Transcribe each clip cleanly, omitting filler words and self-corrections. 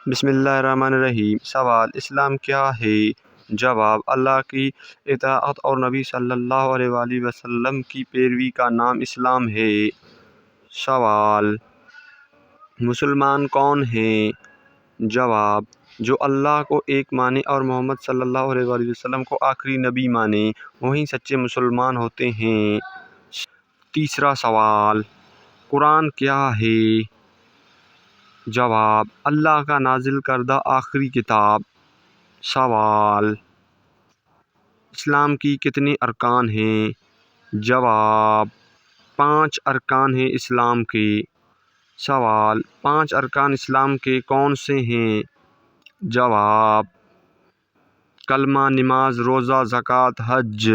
بسم اللہ الرحمن الرحیم۔ سوال: اسلام کیا ہے؟ جواب: اللہ کی اطاعت اور نبی صلی اللہ علیہ وآلہ وسلم کی پیروی کا نام اسلام ہے۔ سوال: مسلمان کون ہیں؟ جواب: جو اللہ کو ایک مانے اور محمد صلی اللہ علیہ وآلہ وسلم کو آخری نبی مانے، وہی سچے مسلمان ہوتے ہیں۔ تیسرا سوال: قرآن کیا ہے؟ جواب: اللہ کا نازل کردہ آخری کتاب۔ سوال: اسلام کی کتنے ارکان ہیں؟ جواب: 5 ارکان ہیں اسلام کے۔ سوال: 5 ارکان اسلام کے کون سے ہیں؟ جواب: کلمہ، نماز، روزہ، زکوٰۃ، حج۔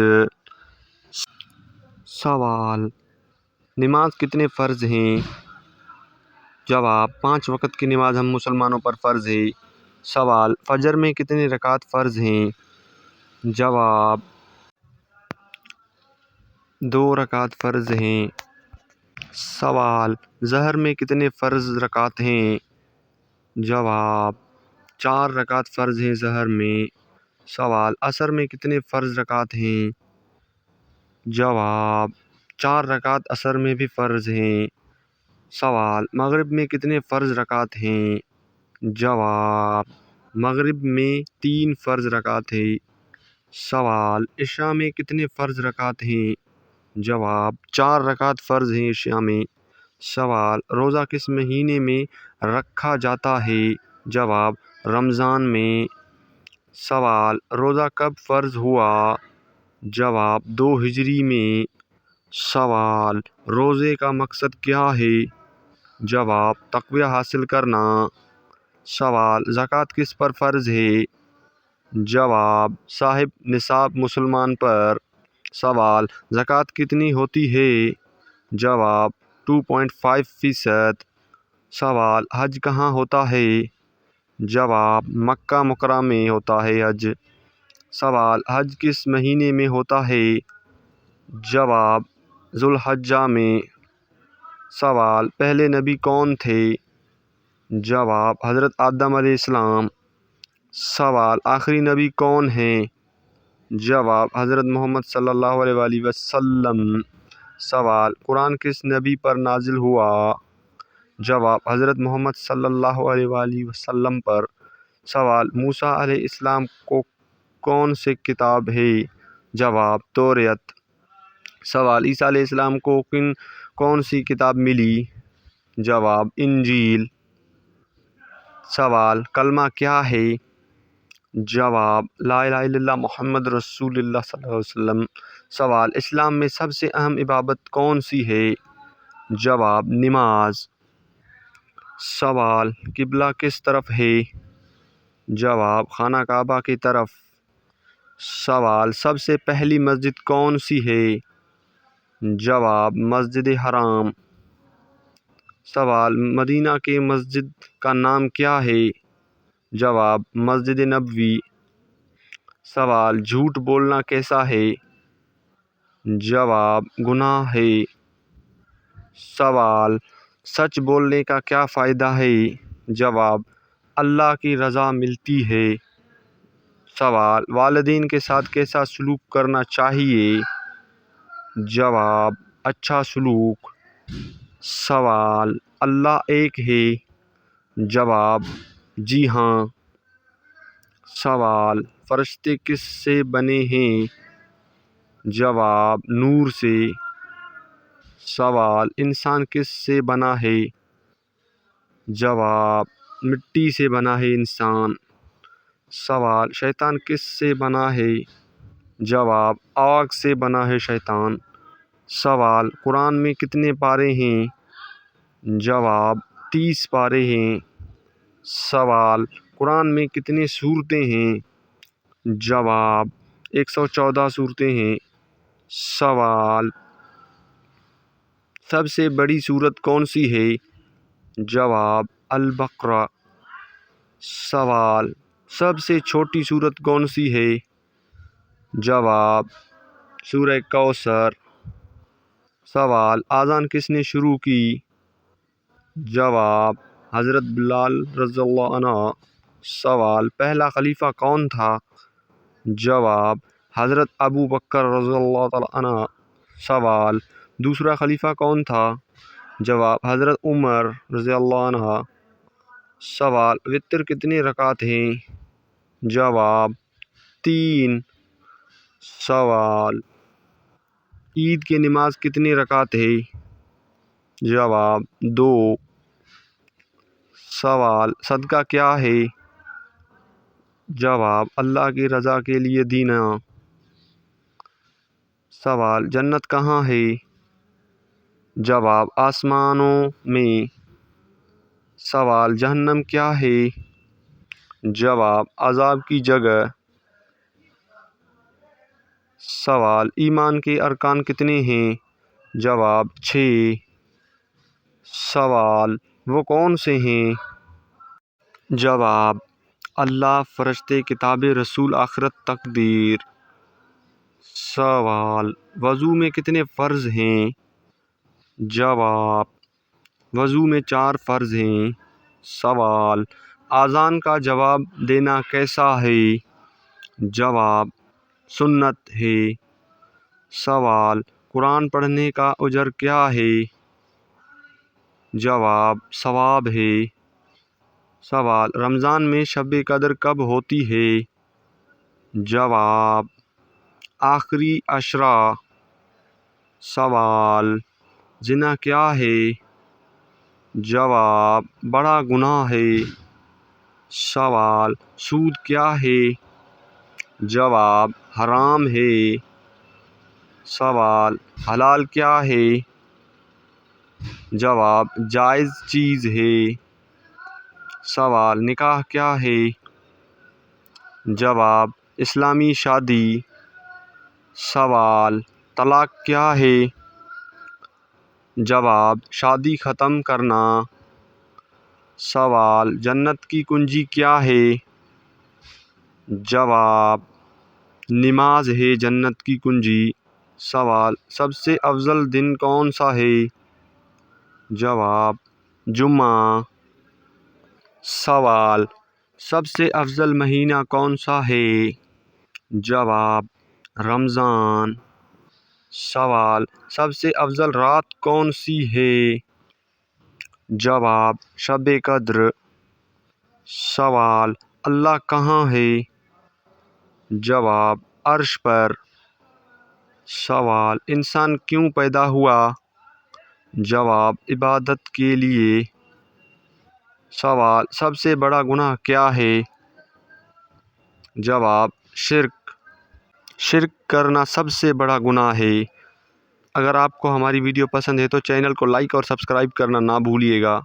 سوال: نماز کتنے فرض ہیں؟ جواب: 5 وقت کی نماز ہم مسلمانوں پر فرض ہے۔ سوال: فجر میں کتنے رکعت فرض ہیں؟ جواب: 2 رکعت فرض ہیں۔ سوال: ظہر میں کتنے فرض رکعت ہیں؟ جواب: 4 رکعت فرض ہیں ظہر میں۔ سوال: عصر میں کتنے فرض رکعت ہیں؟ جواب: 4 رکعت عصر میں بھی فرض ہیں۔ سوال: مغرب میں کتنے فرض رکعت ہیں؟ جواب: مغرب میں 3 فرض رکعت ہیں۔ سوال: عشاء میں کتنے فرض رکعت ہیں؟ جواب: 4 رکعت فرض ہیں عشاء میں۔ سوال: روزہ کس مہینے میں رکھا جاتا ہے؟ جواب: رمضان میں۔ سوال: روزہ کب فرض ہوا؟ جواب: 2 ہجری میں۔ سوال: روزے کا مقصد کیا ہے؟ جواب: تقوی حاصل کرنا۔ سوال: زکوٰۃ کس پر فرض ہے؟ جواب: صاحب نصاب مسلمان پر۔ سوال: زکوٰۃ کتنی ہوتی ہے؟ جواب: 2.5%۔ سوال: حج کہاں ہوتا ہے؟ جواب: مکہ مکرمہ میں ہوتا ہے حج۔ سوال: حج کس مہینے میں ہوتا ہے؟ جواب: ذوالحجہ میں۔ سوال: پہلے نبی کون تھے؟ جواب: حضرت آدم علیہ السلام۔ سوال: آخری نبی کون ہیں؟ جواب: حضرت محمد صلی اللہ علیہ وآلہ وسلم۔ سوال: قرآن کس نبی پر نازل ہوا؟ جواب: حضرت محمد صلی اللہ علیہ وآلہ وسلم پر۔ سوال: موسیٰ علیہ السلام کو کون سی کتاب ہے؟ جواب: توریت۔ سوال: عیسیٰ علیہ السلام کو کون سی کتاب ملی؟ جواب: انجیل۔ سوال: کلمہ کیا ہے؟ جواب: لا الہ الا اللہ محمد رسول اللہ صلی اللہ علیہ وسلم۔ سوال: اسلام میں سب سے اہم عبادت کون سی ہے؟ جواب: نماز۔ سوال: قبلہ کس طرف ہے؟ جواب: خانہ کعبہ کی طرف۔ سوال: سب سے پہلی مسجد کون سی ہے؟ جواب: مسجد حرام۔ سوال: مدینہ کی مسجد کا نام کیا ہے؟ جواب: مسجد نبوی۔ سوال: جھوٹ بولنا کیسا ہے؟ جواب: گناہ ہے۔ سوال: سچ بولنے کا کیا فائدہ ہے؟ جواب: اللہ کی رضا ملتی ہے۔ سوال: والدین کے ساتھ کیسا سلوک کرنا چاہیے؟ جواب: اچھا سلوک۔ سوال: اللہ ایک ہے؟ جواب: جی ہاں۔ سوال: فرشتے کس سے بنے ہیں؟ جواب: نور سے۔ سوال: انسان کس سے بنا ہے؟ جواب: مٹی سے بنا ہے انسان۔ سوال: شیطان کس سے بنا ہے؟ جواب: آگ سے بنا ہے شیطان۔ سوال: قرآن میں کتنے پارے ہیں؟ جواب: 30 پارے ہیں۔ سوال: قرآن میں کتنی سورتیں ہیں؟ جواب: 114 سورتیں ہیں۔ سوال: سب سے بڑی سورت کون سی ہے؟ جواب: البقرہ۔ سوال: سب سے چھوٹی سورت کون سی ہے؟ جواب: سورہ کوثر۔ سوال: اذان کس نے شروع کی؟ جواب: حضرت بلال رضی اللہ عنہ۔ سوال، پہلا خلیفہ کون تھا؟ جواب، حضرت ابو بکر رضی اللہ تعالی عنہ۔ سوال، دوسرا خلیفہ کون تھا؟ جواب، حضرت عمر رضی اللہ عنہ۔ سوال، وتر کتنے رکعت ہیں؟ جواب، 3۔ سوال، عید کی نماز کتنی رکعت ہے؟ جواب، 2۔ سوال، صدقہ کیا ہے؟ جواب، اللہ کی رضا کے لیے دینا۔ سوال، جنت کہاں ہے؟ جواب، آسمانوں میں۔ سوال، جہنم کیا ہے؟ جواب، عذاب کی جگہ۔ سوال، ایمان کے ارکان کتنے ہیں؟ جواب، 6۔ سوال، وہ کون سے ہیں؟ جواب، اللہ، فرشتے، کتابیں، رسول، آخرت، تقدیر۔ سوال، وضو میں کتنے فرض ہیں؟ جواب، وضو میں 4 فرض ہیں۔ سوال، اذان کا جواب دینا کیسا ہے؟ جواب، سنت ہے۔ سوال، قرآن پڑھنے کا اجر کیا ہے؟ جواب، ثواب ہے۔ سوال، رمضان میں شب قدر کب ہوتی ہے؟ جواب، آخری عشرہ۔ سوال، زنا کیا ہے؟ جواب، بڑا گناہ ہے۔ سوال، سود کیا ہے؟ جواب، حرام ہے۔ سوال، حلال کیا ہے؟ جواب، جائز چیز ہے۔ سوال، نکاح کیا ہے؟ جواب، اسلامی شادی۔ سوال، طلاق کیا ہے؟ جواب، شادی ختم کرنا۔ سوال، جنت کی کنجی کیا ہے؟ جواب، نماز ہے جنت کی کنجی۔ سوال، سب سے افضل دن کون سا ہے؟ جواب، جمعہ۔ سوال، سب سے افضل مہینہ کون سا ہے؟ جواب، رمضان۔ سوال، سب سے افضل رات کون سی ہے؟ جواب، شب قدر۔ سوال، اللہ کہاں ہے؟ جواب، عرش پر۔ سوال، انسان کیوں پیدا ہوا؟ جواب، عبادت کے لیے۔ سوال، سب سے بڑا گناہ کیا ہے؟ جواب، شرک۔ شرک کرنا سب سے بڑا گناہ ہے۔ اگر آپ کو ہماری ویڈیو پسند ہے تو چینل کو لائک اور سبسکرائب کرنا نہ بھولیے گا۔